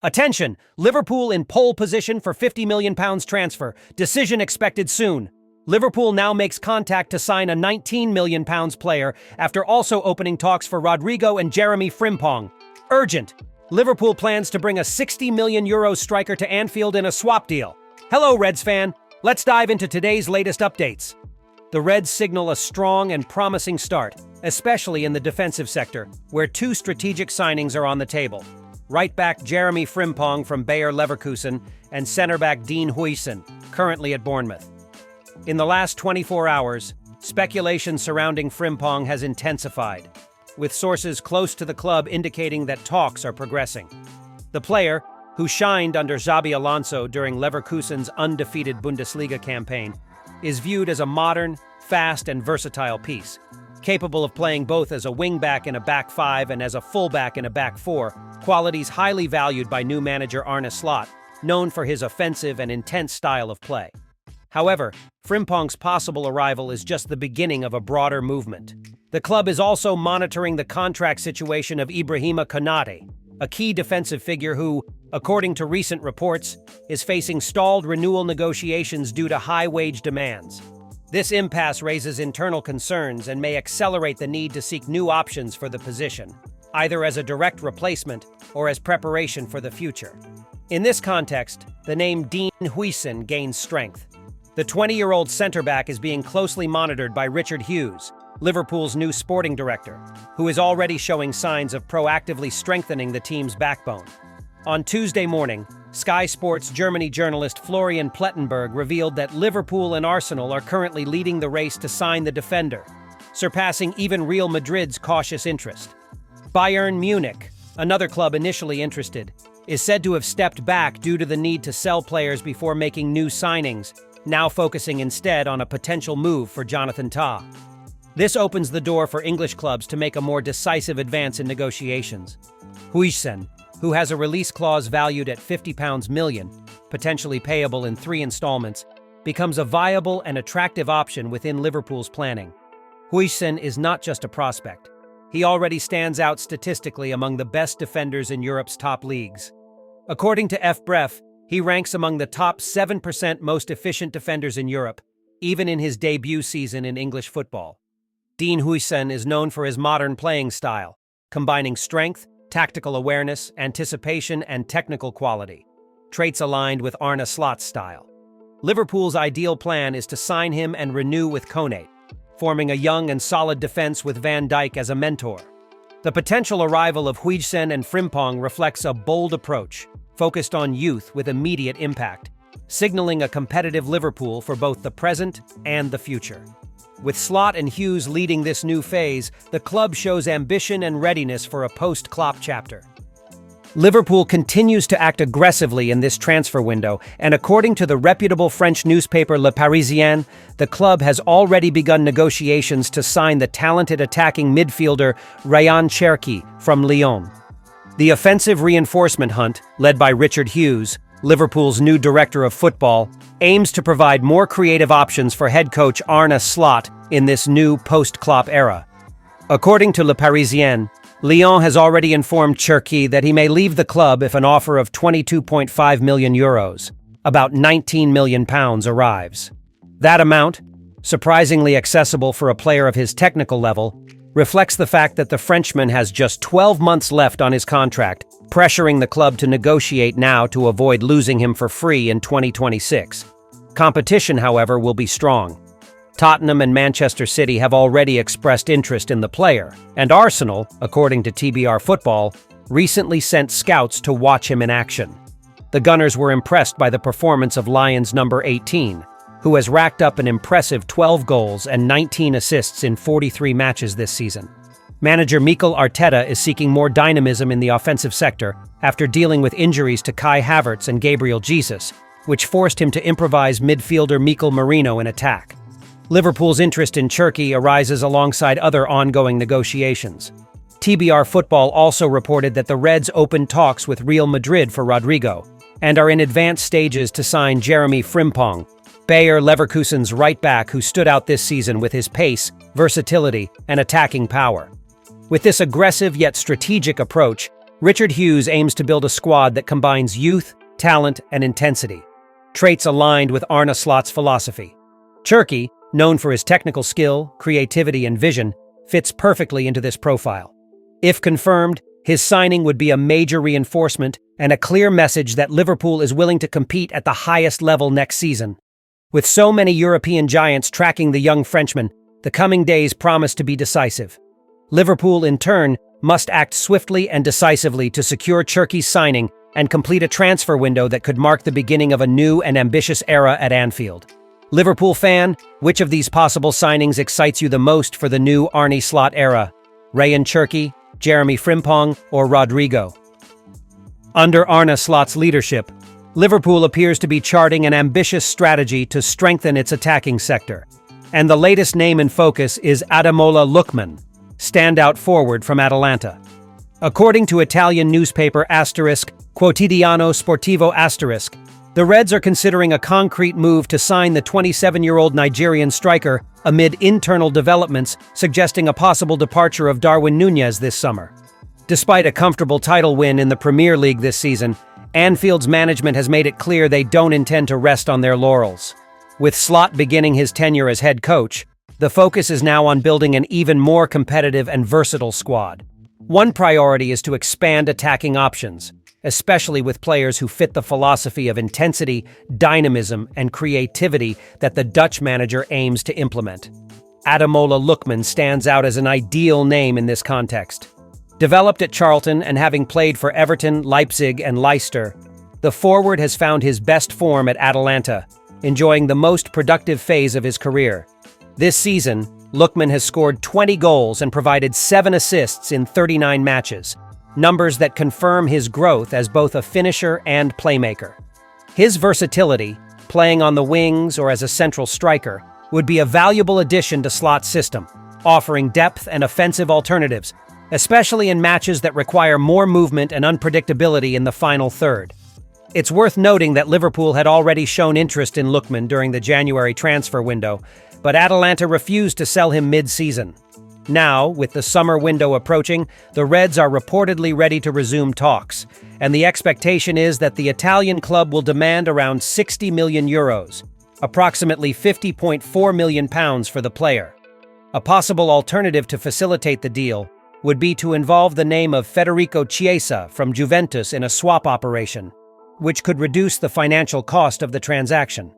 Attention! Liverpool in pole position for £50 million transfer. Decision expected soon. Liverpool now makes contact to sign a £19 million player after also opening talks for Rodrigo and Jeremy Frimpong. Urgent! Liverpool plans to bring a €60 million striker to Anfield in a swap deal. Hello, Reds fan. Let's dive into today's latest updates. The Reds signal a strong and promising start, especially in the defensive sector, where two strategic signings are on the table. Right-back Jeremy Frimpong from Bayer Leverkusen and centre-back Dean Huijsen, currently at Bournemouth. In the last 24 hours, speculation surrounding Frimpong has intensified, with sources close to the club indicating that talks are progressing. The player, who shined under Xabi Alonso during Leverkusen's undefeated Bundesliga campaign, is viewed as a modern, fast, and versatile piece, capable of playing both as a wing-back in a back five and as a full-back in a back four, qualities highly valued by new manager Arne Slot, known for his offensive and intense style of play. However, Frimpong's possible arrival is just the beginning of a broader movement. The club is also monitoring the contract situation of Ibrahima Konate, a key defensive figure who, according to recent reports, is facing stalled renewal negotiations due to high wage demands. This impasse raises internal concerns and may accelerate the need to seek new options for the position, either as a direct replacement or as preparation for the future. In this context, the name Dean Huijsen gains strength. The 20-year-old centre-back is being closely monitored by Richard Hughes, Liverpool's new sporting director, who is already showing signs of proactively strengthening the team's backbone. On Tuesday morning, Sky Sports Germany journalist Florian Plettenberg revealed that Liverpool and Arsenal are currently leading the race to sign the defender, surpassing even Real Madrid's cautious interest. Bayern Munich, another club initially interested, is said to have stepped back due to the need to sell players before making new signings, now focusing instead on a potential move for Jonathan Tah. This opens the door for English clubs to make a more decisive advance in negotiations. Huijsen, who has a release clause valued at £50 million, potentially payable in 3 installments, becomes a viable and attractive option within Liverpool's planning. Huijsen is not just a prospect. He already stands out statistically among the best defenders in Europe's top leagues. According to FBref, he ranks among the top 7% most efficient defenders in Europe, even in his debut season in English football. Dean Huijsen is known for his modern playing style, combining strength, tactical awareness, anticipation, and technical quality, traits aligned with Arne Slot's style. Liverpool's ideal plan is to sign him and renew with Konate, forming a young and solid defense with Van Dijk as a mentor. The potential arrival of Huijsen and Frimpong reflects a bold approach, focused on youth with immediate impact, signaling a competitive Liverpool for both the present and the future. With Slot and Hughes leading this new phase, the club shows ambition and readiness for a post-Klopp chapter. Liverpool continues to act aggressively in this transfer window, and according to the reputable French newspaper Le Parisien, the club has already begun negotiations to sign the talented attacking midfielder Ryan Cherki from Lyon. The offensive reinforcement hunt, led by Richard Hughes, Liverpool's new director of football, aims to provide more creative options for head coach Arne Slot in this new post-Klopp era. According to Le Parisien, Lyon has already informed Cherki that he may leave the club if an offer of €22.5 million, about £19 million, arrives. That amount, surprisingly accessible for a player of his technical level, reflects the fact that the Frenchman has just 12 months left on his contract, pressuring the club to negotiate now to avoid losing him for free in 2026. Competition, however, will be strong. Tottenham and Manchester City have already expressed interest in the player, and Arsenal, according to TBR Football, recently sent scouts to watch him in action. The Gunners were impressed by the performance of Lions number 18, who has racked up an impressive 12 goals and 19 assists in 43 matches this season. Manager Mikel Arteta is seeking more dynamism in the offensive sector after dealing with injuries to Kai Havertz and Gabriel Jesus, which forced him to improvise midfielder Mikel Merino in attack. Liverpool's interest in Cherki arises alongside other ongoing negotiations. TBR Football also reported that the Reds opened talks with Real Madrid for Rodrigo and are in advanced stages to sign Jeremy Frimpong, Bayer Leverkusen's right-back who stood out this season with his pace, versatility, and attacking power. With this aggressive yet strategic approach, Richard Hughes aims to build a squad that combines youth, talent, and intensity, traits aligned with Arne Slot's philosophy. Cherki, known for his technical skill, creativity, and vision, fits perfectly into this profile. If confirmed, his signing would be a major reinforcement and a clear message that Liverpool is willing to compete at the highest level next season. With so many European giants tracking the young Frenchman, the coming days promise to be decisive. Liverpool, in turn, must act swiftly and decisively to secure Cherki's signing and complete a transfer window that could mark the beginning of a new and ambitious era at Anfield. Liverpool fan, which of these possible signings excites you the most for the new Arne Slot era? Ryan Cherki, Jeremy Frimpong, or Rodrigo? Under Arne Slot's leadership, Liverpool appears to be charting an ambitious strategy to strengthen its attacking sector. And the latest name in focus is Ademola Lookman, standout forward from Atalanta. According to Italian newspaper Quotidiano Sportivo the Reds are considering a concrete move to sign the 27-year-old Nigerian striker amid internal developments suggesting a possible departure of Darwin Núñez this summer. Despite a comfortable title win in the Premier League this season, Anfield's management has made it clear they don't intend to rest on their laurels. With Slot beginning his tenure as head coach, the focus is now on building an even more competitive and versatile squad. One priority is to expand attacking options, especially with players who fit the philosophy of intensity, dynamism, and creativity that the Dutch manager aims to implement. Ademola Lookman stands out as an ideal name in this context. Developed at Charlton and having played for Everton, Leipzig, and Leicester, the forward has found his best form at Atalanta, enjoying the most productive phase of his career. This season, Lookman has scored 20 goals and provided 7 assists in 39 matches, numbers that confirm his growth as both a finisher and playmaker. His versatility, playing on the wings or as a central striker, would be a valuable addition to Slot's system, offering depth and offensive alternatives, especially in matches that require more movement and unpredictability in the final third. It's worth noting that Liverpool had already shown interest in Lookman during the January transfer window, but Atalanta refused to sell him mid-season. Now, with the summer window approaching, the Reds are reportedly ready to resume talks, and the expectation is that the Italian club will demand around 60 million euros, approximately £50.4 million for the player. A possible alternative to facilitate the deal would be to involve the name of Federico Chiesa from Juventus in a swap operation, which could reduce the financial cost of the transaction.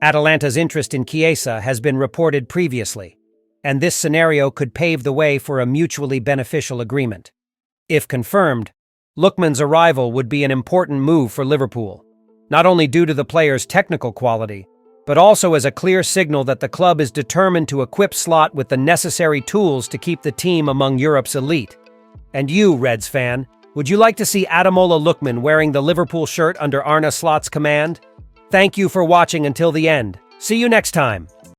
Atalanta's interest in Chiesa has been reported previously, and this scenario could pave the way for a mutually beneficial agreement. If confirmed, Lookman's arrival would be an important move for Liverpool, not only due to the player's technical quality, but also as a clear signal that the club is determined to equip Slot with the necessary tools to keep the team among Europe's elite. And you, Reds fan, would you like to see Ademola Lookman wearing the Liverpool shirt under Arne Slot's command? Thank you for watching until the end. See you next time.